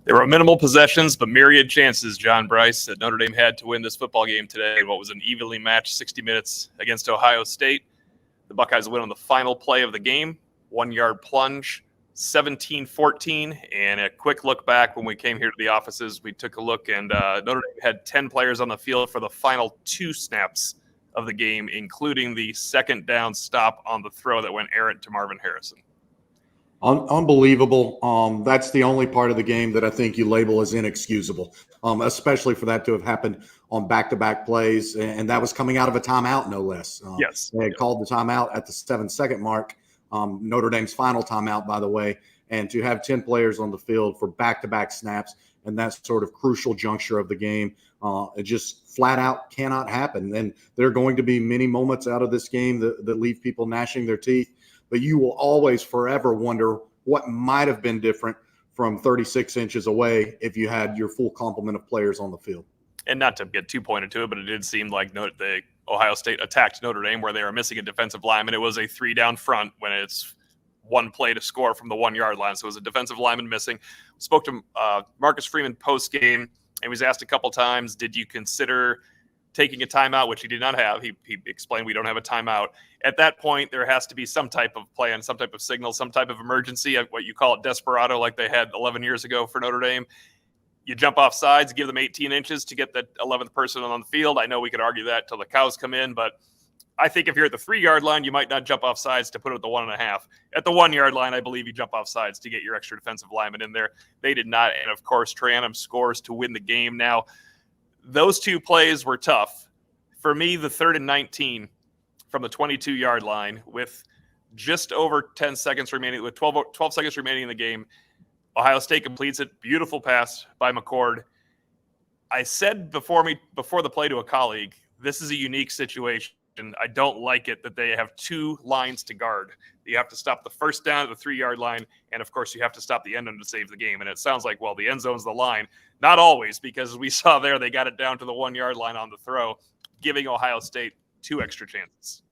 There were minimal possessions, but myriad chances, John Brice, that Notre Dame had to win this football game today in what was an evenly matched 60 minutes against Ohio State. The Buckeyes win on the final play of the game, 1-yard plunge, 17-14. And a quick look back when we came here to the offices, we took a look, and Notre Dame had 10 players on the field for the final 2 snaps of the game, including the second down stop on the throw that went errant to Marvin Harrison. Unbelievable. That's the only part of the game that I think you label as inexcusable, especially for that to have happened on back-to-back plays. And that was coming out of a timeout, no less. Yes. They had called the timeout at the 7-second mark, Notre Dame's final timeout, by the way. And to have 10 players on the field for back-to-back snaps and that sort of crucial juncture of the game, it just flat out cannot happen. And there are going to be many moments out of this game that leave people gnashing their teeth. But you will always forever wonder what might have been different from 36 inches away if you had your full complement of players on the field. And not to get too pointed to it, but it did seem like the Ohio State attacked Notre Dame where they were missing a defensive lineman. It was a 3-down front when it's one play to score from the 1-yard line. So it was a defensive lineman missing. Spoke to Marcus Freeman post-game, and he was asked a couple times, did you consider taking a timeout, which he did not have. He explained we don't have a timeout. At that point, there has to be some type of play and some type of signal, some type of emergency, what you call it desperado, like they had 11 years ago for Notre Dame. You jump off sides, give them 18 inches to get the 11th person on the field. I know we could argue that till the cows come in, but I think if you're at the 3-yard line, you might not jump off sides to put it at the 1.5. At the 1-yard line, I believe you jump off sides to get your extra defensive lineman in there. They did not. And of course, Tranum scores to win the game. Now, those 2 plays were tough. For me, the 3rd and 19 from the 22-yard line with just over 10 seconds remaining, with 12 seconds remaining in the game, Ohio State completes it. Beautiful pass by McCord. I said before the play to a colleague, this is a unique situation. I don't like it that they have 2 lines to guard. You have to stop the first down at the 3-yard line, and of course you have to stop the end zone to save the game. And it sounds like, well, the end zone's the line. Not always, because as we saw there, they got it down to the 1-yard line on the throw, giving Ohio State 2 extra chances.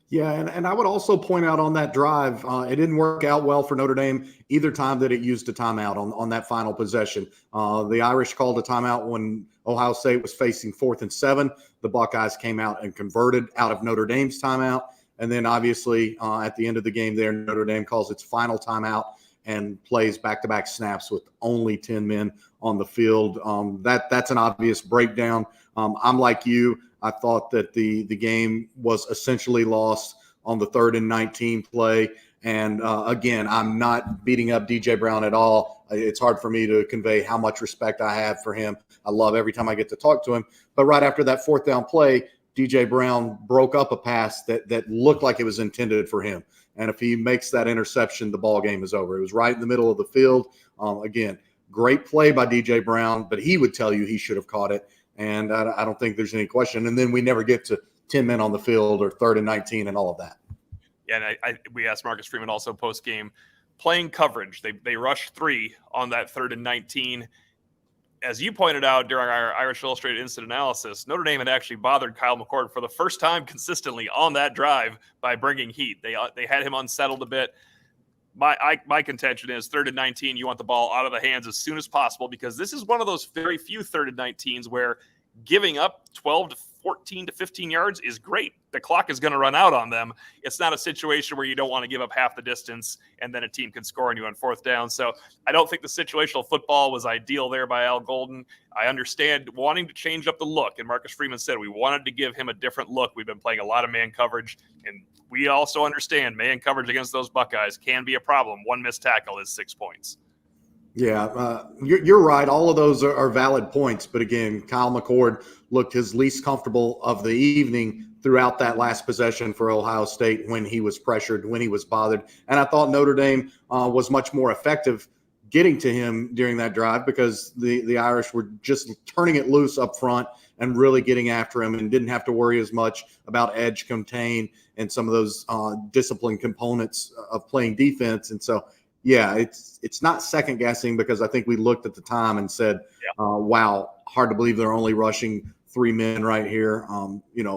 Yeah, and I would also point out on that drive, it didn't work out well for Notre Dame either time that it used a timeout on that final possession. The Irish called a timeout when Ohio State was facing 4th and 7. The Buckeyes came out and converted out of Notre Dame's timeout. And then obviously at the end of the game there, Notre Dame calls its final timeout and plays back-to-back snaps with only 10 men on the field. That's an obvious breakdown. I'm like you. I thought that the game was essentially lost on the 3rd and 19 play. And again, I'm not beating up DJ Brown at all. It's hard for me to convey how much respect I have for him. I love every time I get to talk to him. But right after that 4th down play, DJ Brown broke up a pass that looked like it was intended for him. And if he makes that interception, the ball game is over. It was right in the middle of the field. Again, great play by DJ Brown, but he would tell you he should have caught it. And I don't think there's any question. And then we never get to 10 men on the field or 3rd and 19 and all of that. Yeah, and we asked Marcus Freeman also post-game, playing coverage. They rushed 3 on that 3rd and 19. As you pointed out during our Irish Illustrated instant analysis, Notre Dame had actually bothered Kyle McCord for the first time consistently on that drive by bringing heat. They had him unsettled a bit. My contention is 3rd and 19, you want the ball out of the hands as soon as possible, because this is one of those very few 3rd and 19s where giving up 12 to 14 to 15 yards is great. The clock is going to run out on them. It's not a situation where you don't want to give up half the distance and then a team can score on you on 4th down. So I don't think the situational football was ideal there by Al Golden. I understand wanting to change up the look, and Marcus Freeman said we wanted to give him a different look. We've been playing a lot of man coverage, and we also understand man coverage against those Buckeyes can be a problem. 1 missed tackle is 6 points. Yeah, you're right. All of those are valid points. But again, Kyle McCord looked his least comfortable of the evening throughout that last possession for Ohio State when he was pressured, when he was bothered. And I thought Notre Dame was much more effective getting to him during that drive because the Irish were just turning it loose up front and really getting after him and didn't have to worry as much about edge contain and some of those discipline components of playing defense. And so, yeah, it's not second guessing because I think we looked at the time and said, wow, hard to believe they're only rushing 3 men right here.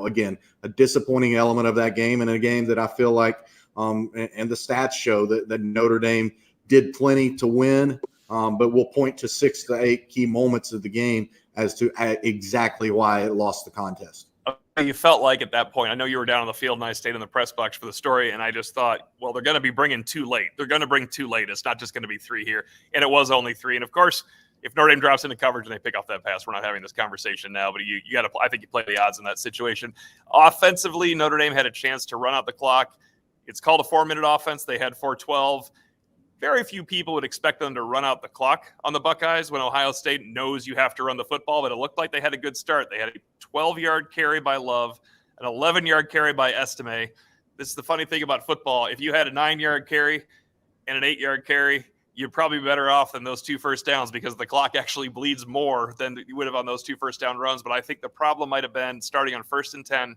Again, a disappointing element of that game, and a game that I feel like and the stats show that Notre Dame did plenty to win, but we'll point to 6 to 8 key moments of the game as to exactly why it lost the contest. You felt like at that point, I know you were down on the field and I stayed in the press box for the story, and I just thought, well, they're going to be bringing 2 late. They're going to bring 2 late. It's not just going to be 3 here. And it was only 3. And of course, if Notre Dame drops into coverage and they pick off that pass, we're not having this conversation now, but you got to, I think you play the odds in that situation. Offensively, Notre Dame had a chance to run out the clock. It's called a 4-minute offense. They had 4:12. Very few people would expect them to run out the clock on the Buckeyes when Ohio State knows you have to run the football, but it looked like they had a good start. They had a 12-yard carry by Love, an 11-yard carry by Estime. This is the funny thing about football. If you had a 9-yard carry and an 8-yard carry, you're probably better off than those 2 first downs because the clock actually bleeds more than you would have on those 2 first down runs. But I think the problem might have been starting on 1st and 10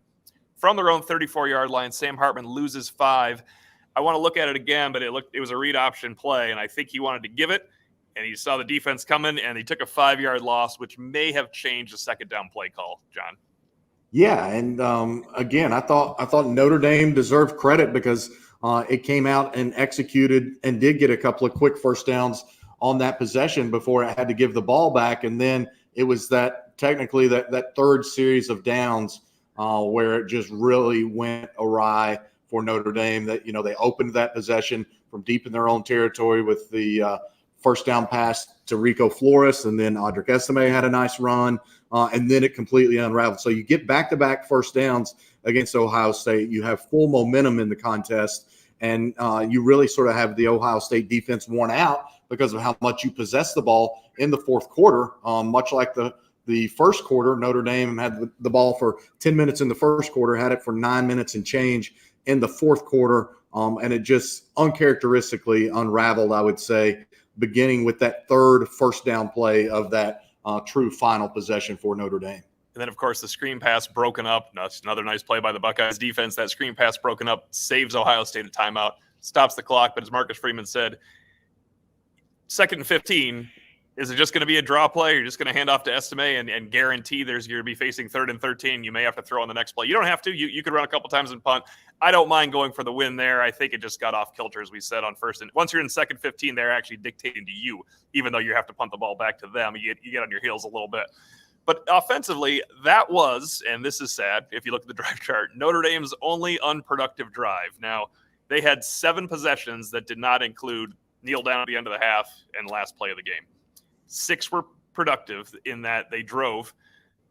from their own 34-yard line. Sam Hartman loses 5. I want to look at it again, but it was a read option play, and I think he wanted to give it, and he saw the defense coming, and he took a 5-yard loss, which may have changed the second down play call, John. Yeah, and again, I thought Notre Dame deserved credit because it came out and executed and did get a couple of quick first downs on that possession before it had to give the ball back, and then it was that third series of downs where it just really went awry for Notre Dame. That they opened that possession from deep in their own territory with the first down pass to Rico Flores, and then Audric Estime had a nice run, and then it completely unraveled. So you get back-to-back first downs against Ohio State. You have full momentum in the contest, and you really sort of have the Ohio State defense worn out because of how much you possess the ball in the fourth quarter. Much like the first quarter, Notre Dame had the ball for 10 minutes in the first quarter, had it for 9 minutes and change in the fourth quarter, and it just uncharacteristically unraveled, I would say, beginning with that third first down play of that true final possession for Notre Dame. And then, of course, the screen pass broken up. That's another nice play by the Buckeyes defense. That screen pass broken up saves Ohio State a timeout, stops the clock. But as Marcus Freeman said, 2nd and 15, is it just going to be a draw play? You're just going to hand off to Estime and guarantee you're going to be facing 3rd and 13. You may have to throw on the next play. You don't have to. You could run a couple times and punt. I don't mind going for the win there. I think it just got off kilter, as we said on first. And once you're in 2nd 15, they're actually dictating to you, even though you have to punt the ball back to them. You get on your heels a little bit. But offensively, that was, and this is sad, if you look at the drive chart, Notre Dame's only unproductive drive. Now, they had 7 possessions that did not include kneel down at the end of the half and last play of the game. 6 were productive in that they drove,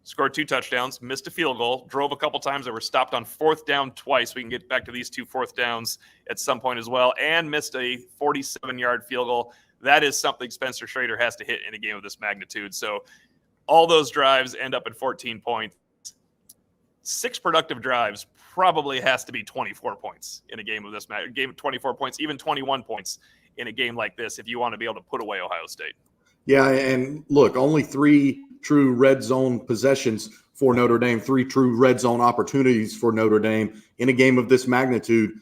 scored 2 touchdowns, missed a field goal, drove a couple times. They were stopped on 4th down twice. We can get back to these 2 4th downs at some point as well, and missed a 47-yard field goal. That is something Spencer Schrader has to hit in a game of this magnitude. So all those drives end up at 14 points. 6 productive drives probably has to be 24 points in a game of this game. 24 points, even 21 points in a game like this, if you want to be able to put away Ohio State. Yeah, and look, only 3 true red zone possessions for Notre Dame, 3 true red zone opportunities for Notre Dame in a game of this magnitude.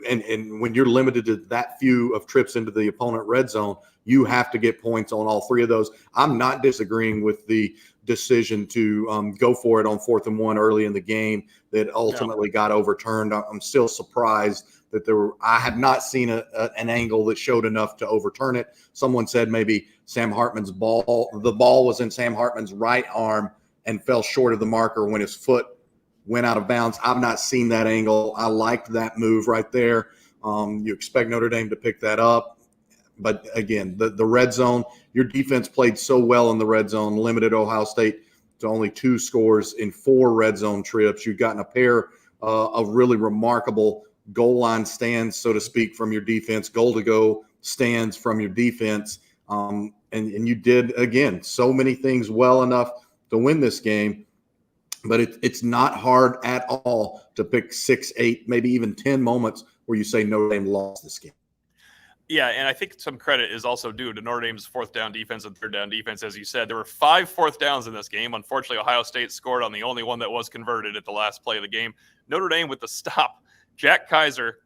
And when you're limited to that few of trips into the opponent red zone, you have to get points on all 3 of those. I'm not disagreeing with the decision to go for it on 4th and 1 early in the game that ultimately got overturned. I'm still surprised that I have not seen an angle that showed enough to overturn it. Someone said maybe the ball was in Sam Hartman's right arm and fell short of the marker when his foot went out of bounds. I've not seen that angle. I liked that move right there. You expect Notre Dame to pick that up. But again, the red zone, your defense played so well in the red zone, limited Ohio State to only 2 scores in 4 red zone trips. You've gotten a pair of really remarkable goal line stands, so to speak, from your defense, goal-to-go stands from your defense. And you did, again, so many things well enough to win this game. But it's not hard at all to pick 6, 8, maybe even 10 moments where you say Notre Dame lost this game. Yeah, and I think some credit is also due to Notre Dame's 4th down defense and 3rd down defense. As you said, there were 5 4th downs in this game. Unfortunately, Ohio State scored on the only one that was converted at the last play of the game. Notre Dame with the stop. Jack Kaiser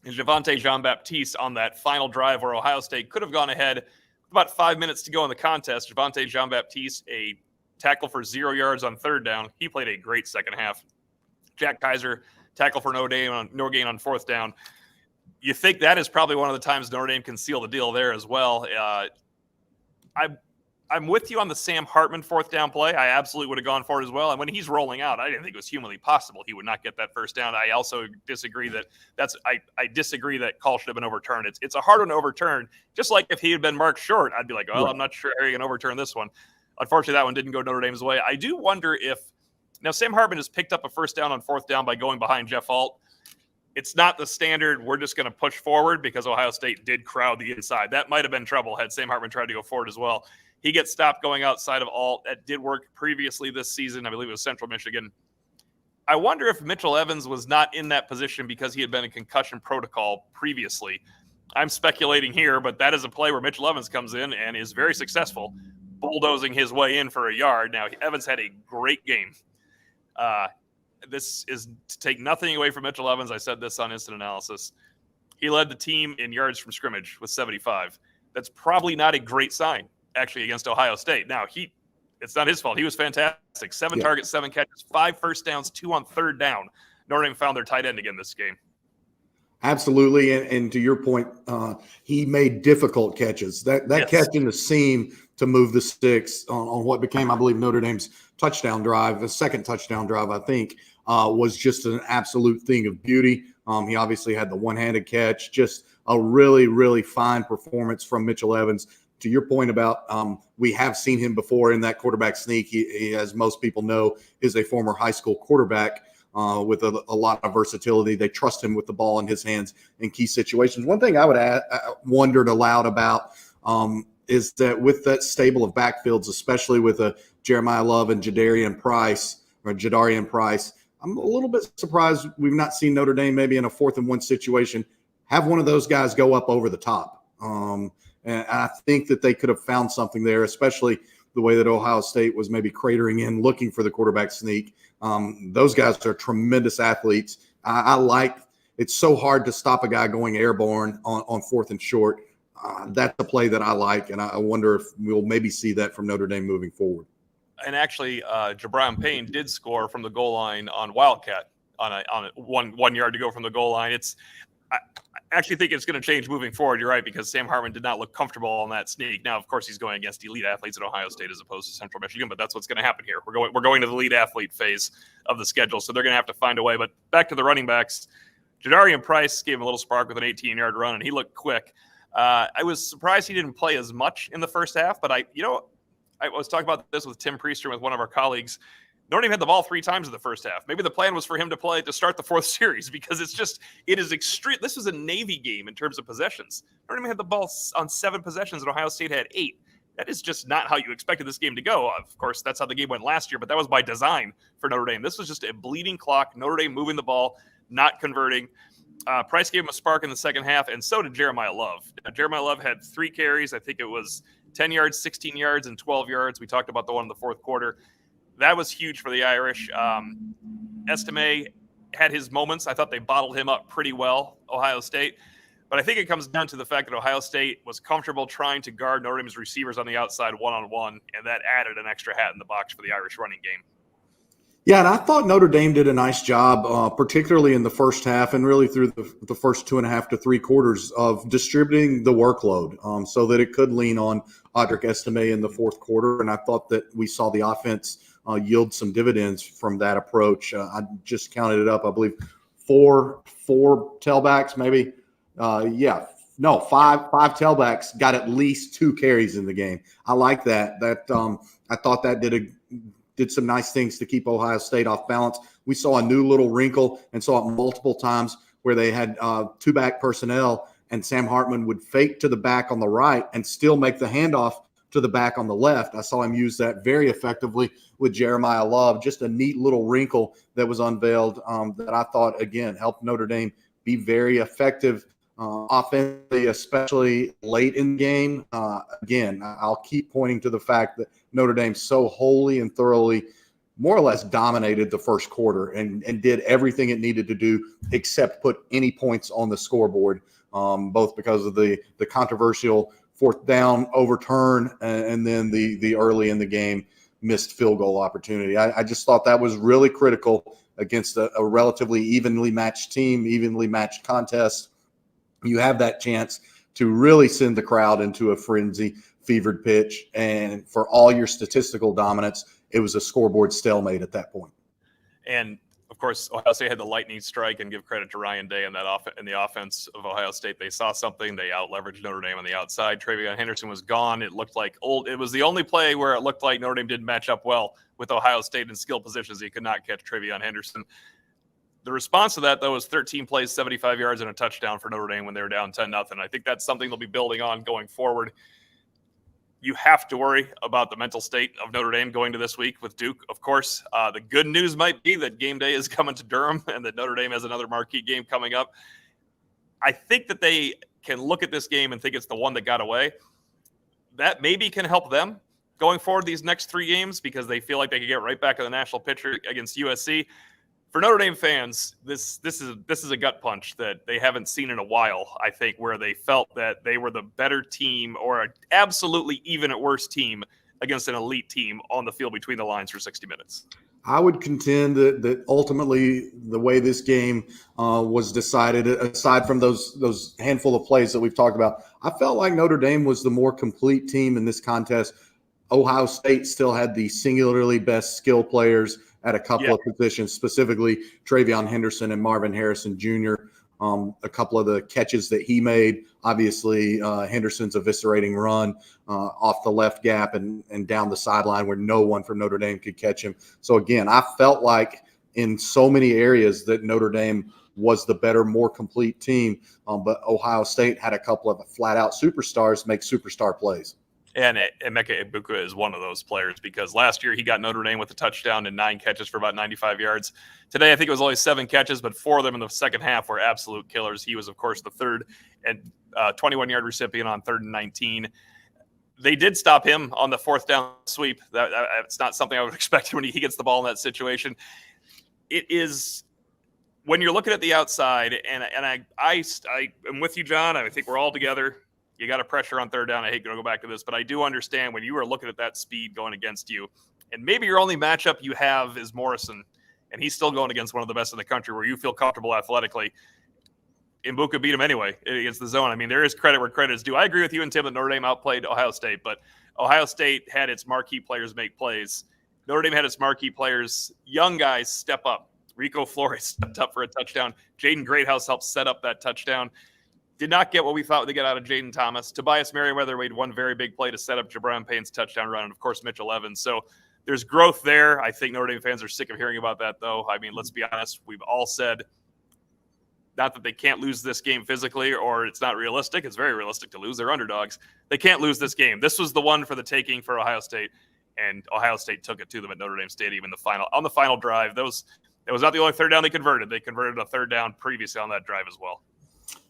and Javonte Jean-Baptiste on that final drive where Ohio State could have gone ahead with about 5 minutes to go in the contest. Javonte Jean-Baptiste, a tackle for 0 yards on 3rd down. He played a great second half. Jack Kaiser, tackle for no gain on 4th down. You think that is probably one of the times Notre Dame can seal the deal there as well. I'm with you on the Sam Hartman fourth down play. I absolutely would have gone for it as well. And when he's rolling out, I didn't think it was humanly possible he would not get that first down. I also disagree that I disagree that call should have been overturned. It's a hard one to overturn. Just like if he had been marked short, I'd be like, well, right. I'm not sure how you're going to overturn this one. Unfortunately, that one didn't go Notre Dame's way. I do wonder if now Sam Hartman has picked up a first down on fourth down by going behind Jeff Alt. It's not the standard, we're just going to push forward because Ohio State did crowd the inside. That might have been trouble had Sam Hartman tried to go forward as well. He gets stopped going outside of Alt. That did work previously this season. I believe it was Central Michigan. I wonder if Mitchell Evans was not in that position because he had been in concussion protocol previously. I'm speculating here, but that is a play where Mitchell Evans comes in and is very successful, bulldozing his way in for a yard. Now, Evans had a great game. This is to take nothing away from Mitchell Evans. I said this on Instant Analysis. He led the team in yards from scrimmage with 75. That's probably not a great sign, actually, against Ohio State. Now, it's not his fault. He was fantastic. 7 targets, 7 catches, 5 first downs, 2 on third down. Notre Dame found their tight end again this game. Absolutely. And to your point, he made difficult catches. That yes. Catch in the seam to move the sticks on what became, I believe, Notre Dame's touchdown drive, the second touchdown drive, I think, was just an absolute thing of beauty. He obviously had the one-handed catch, just a really, really fine performance from Mitchell Evans. To your point about we have seen him before in that quarterback sneak. He, as most people know, is a former high school quarterback with a lot of versatility. They trust him with the ball in his hands in key situations. One thing I would wondered aloud about is that with that stable of backfields, especially with Jeremiah Love and Jadarian Price, I'm a little bit surprised we've not seen Notre Dame maybe in a 4th and 1 situation have one of those guys go up over the top. And I think that they could have found something there, especially the way that Ohio State was maybe cratering in looking for the quarterback sneak. Those guys are tremendous athletes. I like it's so hard to stop a guy going airborne on 4th and short. That's a play that I like, and I wonder if we'll maybe see that from Notre Dame moving forward. And actually, Jabron Payne did score from the goal line on Wildcat on a 1 yard to go from the goal line. I actually think it's going to change moving forward. You're right, because Sam Hartman did not look comfortable on that sneak. Now, of course, he's going against elite athletes at Ohio State as opposed to Central Michigan, but that's what's going to happen here. We're going to the elite athlete phase of the schedule, so they're going to have to find a way. But back to the running backs, Jadarian Price gave him a little spark with an 18-yard run, and he looked quick. I was surprised he didn't play as much in the first half, but I was talking about this with Tim Priester, with one of our colleagues. Notre Dame had the ball 3 times in the first half. Maybe the plan was for him to play to start the 4th series because it is extreme. This was a Navy game in terms of possessions. Notre Dame had the ball on 7 possessions and Ohio State had 8. That is just not how you expected this game to go. Of course, that's how the game went last year, but that was by design for Notre Dame. This was just a bleeding clock. Notre Dame moving the ball, not converting. Price gave him a spark in the second half, and so did Jeremiah Love. Jeremiah Love had 3 carries. I think it was 10 yards, 16 yards, and 12 yards. We talked about the one in the 4th quarter. That was huge for the Irish. Estime had his moments. I thought they bottled him up pretty well, Ohio State. But I think it comes down to the fact that Ohio State was comfortable trying to guard Notre Dame's receivers on the outside one-on-one, and that added an extra hat in the box for the Irish running game. Yeah, and I thought Notre Dame did a nice job, particularly in the first half and really through the first 2.5 to 3 quarters of distributing the workload so that it could lean on Audric Estime in the 4th quarter. And I thought that we saw the offense yield some dividends from that approach. I just counted it up. I believe four tailbacks, maybe. 5 tailbacks got at least 2 carries in the game. I like that. I thought that did some nice things to keep Ohio State off balance. We saw a new little wrinkle and saw it multiple times where they had 2-back personnel and Sam Hartman would fake to the back on the right and still make the handoff to the back on the left. I saw him use that very effectively with Jeremiah Love. Just a neat little wrinkle that was unveiled that I thought, again, helped Notre Dame be very effective offensively, especially late in the game. Again, I'll keep pointing to the fact that Notre Dame so wholly and thoroughly more or less dominated the first quarter and did everything it needed to do except put any points on the scoreboard, both because of the controversial 4th down overturn and then the early in the game missed field goal opportunity. I just thought that was really critical against a relatively evenly matched team, evenly matched contest. you have that chance to really send the crowd into a frenzy, fevered pitch. And for all your statistical dominance, it was a scoreboard stalemate at that point. And of course, Ohio State had the lightning strike, and give credit to Ryan Day and in the offense of Ohio State. They saw something. They out-leveraged Notre Dame on the outside. TreVeyon Henderson was gone. It looked like it was the only play where it looked like Notre Dame didn't match up well with Ohio State in skill positions. He could not catch TreVeyon Henderson. The response to that, though, was 13 plays, 75 yards, and a touchdown for Notre Dame when they were down 10-0. I think that's something they'll be building on going forward. You have to worry about the mental state of Notre Dame going to this week with Duke, of course. The good news might be that game day is coming to Durham and that Notre Dame has another marquee game coming up. I think that they can look at this game and think it's the one that got away. That maybe can help them going forward these next 3 games because they feel like they can get right back in the national picture against USC. For Notre Dame fans, this is a gut punch that they haven't seen in a while, I think, where they felt that they were the better team or absolutely even at worst team against an elite team on the field between the lines for 60 minutes. I would contend that ultimately the way this game was decided, aside from those handful of plays that we've talked about, I felt like Notre Dame was the more complete team in this contest. Ohio State still had the singularly best skill players at a couple of positions, specifically TreVeyon Henderson and Marvin Harrison Jr. A couple of the catches that he made, obviously Henderson's eviscerating run off the left gap and down the sideline where no one from Notre Dame could catch him. So again, I felt like in so many areas that Notre Dame was the better, more complete team, but Ohio State had a couple of flat-out superstars make superstar plays. And Emeka Egbuka is one of those players because last year he got Notre Dame with a touchdown and 9 catches for about 95 yards. Today, I think it was only 7 catches, but 4 of them in the second half were absolute killers. He was, of course, the third and 21-yard recipient on 3rd and 19. They did stop him on the 4th down sweep. That's not something I would expect when he gets the ball in that situation. It is when you're looking at the outside, and I am with you, John. I think we're all together. You got a pressure on 3rd down. I hate to go back to this, but I do understand when you are looking at that speed going against you, and maybe your only matchup you have is Morrison, and he's still going against one of the best in the country where you feel comfortable athletically. Egbuka beat him anyway against the zone. I mean, there is credit where credit is due. I agree with you and Tim that Notre Dame outplayed Ohio State, but Ohio State had its marquee players make plays. Notre Dame had its marquee players, young guys, step up. Rico Flores stepped up for a touchdown. Jaden Greathouse helped set up that touchdown. Did not get what we thought they get out of Jaden Thomas. Tobias Merriweather made one very big play to set up Jabron Payne's touchdown run, and of course Mitchell Evans. So there's growth there. I think Notre Dame fans are sick of hearing about that, though. I mean, let's be honest. We've all said not that they can't lose this game physically or it's not realistic. It's very realistic to lose. They're underdogs. They can't lose this game. This was the one for the taking for Ohio State, and Ohio State took it to them at Notre Dame Stadium on the final drive. That was not the only 3rd down they converted. They converted a 3rd down previously on that drive as well.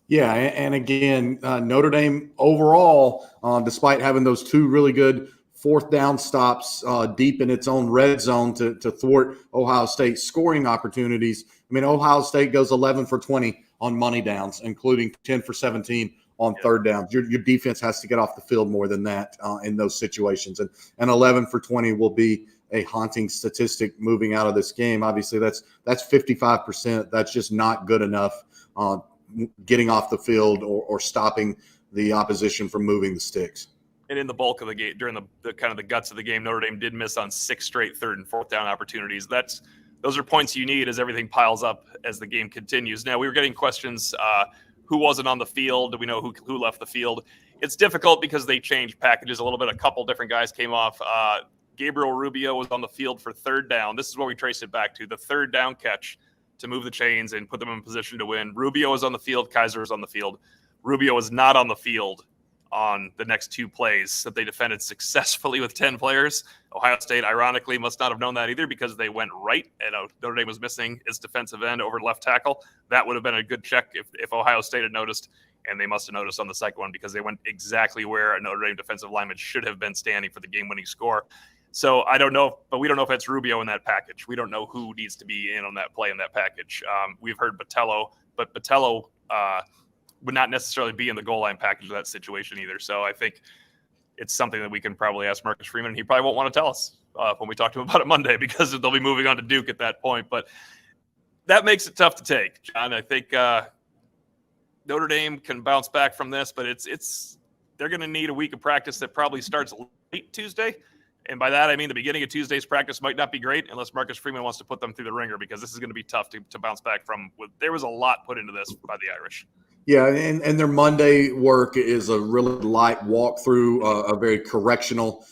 Yeah, and again, Notre Dame overall, despite having those 2 really good 4th down stops deep in its own red zone to thwart Ohio State's scoring opportunities. I mean, Ohio State goes 11 for 20 on money downs, including 10 for 17 on 3rd downs. Your defense has to get off the field more than that in those situations. And 11 for 20 will be a haunting statistic moving out of this game. Obviously, that's 55%. That's just not good enough getting off the field or stopping the opposition from moving the sticks. And in the bulk of the game, during the kind of the guts of the game, Notre Dame did miss on 6 straight 3rd and 4th down opportunities. Those are points you need as everything piles up as the game continues. Now, we were getting questions, who wasn't on the field? Do we know who left the field? It's difficult because they changed packages a little bit. A couple different guys came off. Gabriel Rubio was on the field for 3rd down. This is what we traced it back to, the 3rd down catch to move the chains and put them in position to win. Rubio was on the field. Kaiser was on the field. Rubio was not on the field on the next 2 plays that they defended successfully with 10 players. Ohio State, ironically, must not have known that either because they went right, and Notre Dame was missing its defensive end over left tackle. That would have been a good check if Ohio State had noticed, and they must have noticed on the second one because they went exactly where a Notre Dame defensive lineman should have been standing for the game-winning score. So I don't know, but we don't know if it's Rubio in that package. We don't know who needs to be in on that play in that package. We've heard Botello, but Botello would not necessarily be in the goal line package of that situation either. So I think it's something that we can probably ask Marcus Freeman. He probably won't want to tell us when we talk to him about it Monday because they'll be moving on to Duke at that point. But that makes it tough to take, John. I think Notre Dame can bounce back from this, but they're going to need a week of practice that probably starts late Tuesday. And by that, I mean the beginning of Tuesday's practice might not be great unless Marcus Freeman wants to put them through the ringer, because this is going to be tough to bounce back from. There was a lot put into this by the Irish. Yeah, and their Monday work is a really light walkthrough, a very correctional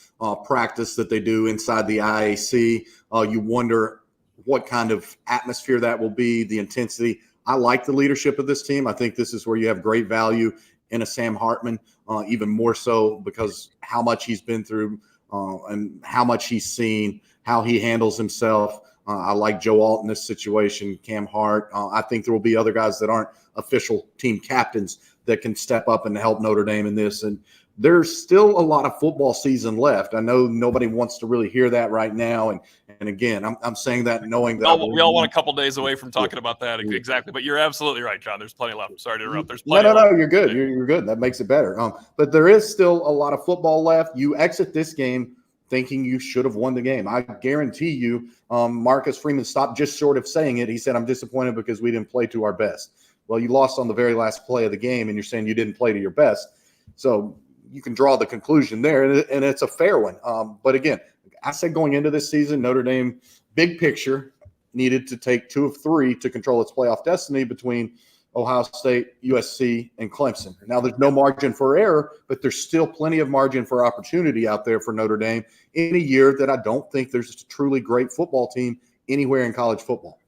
practice that they do inside the IAC. You wonder what kind of atmosphere that will be, the intensity. I like the leadership of this team. I think this is where you have great value in a Sam Hartman, even more so because how much he's been through and how much he's seen, how he handles himself. I like Joe Alt in this situation, Cam Hart. I think there will be other guys that aren't official team captains that can step up and help Notre Dame in this. And there's still a lot of football season left. I know nobody wants to really hear that right now. And again, I'm saying that knowing that we all want a couple days away from talking about that. Exactly. But you're absolutely right, John. There's plenty left. Sorry to interrupt. There's plenty No, you're good. You're good. That makes it better. But there is still a lot of football left. You exit this game thinking you should have won the game. I guarantee you, Marcus Freeman stopped just short of saying it. He said, I'm disappointed because we didn't play to our best. Well, you lost on the very last play of the game, and you're saying you didn't play to your best. So you can draw the conclusion there, and it's a fair one. But again, I said going into this season, Notre Dame, big picture, needed to take 2 of 3 to control its playoff destiny between Ohio State, USC, and Clemson. Now, there's no margin for error, but there's still plenty of margin for opportunity out there for Notre Dame in a year that I don't think there's a truly great football team anywhere in college football.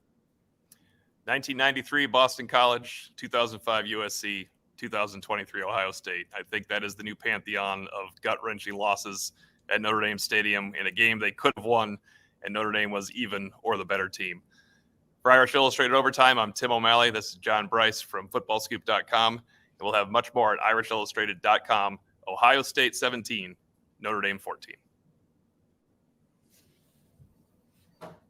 1993 Boston College, 2005 USC, 2023 Ohio State. I think that is the new pantheon of gut-wrenching losses at Notre Dame Stadium in a game they could have won, and Notre Dame was even or the better team. For Irish Illustrated Overtime, I'm Tim O'Malley. This is John Brice from FootballScoop.com. And we'll have much more at irishillustrated.com. Ohio State 17, Notre Dame 14.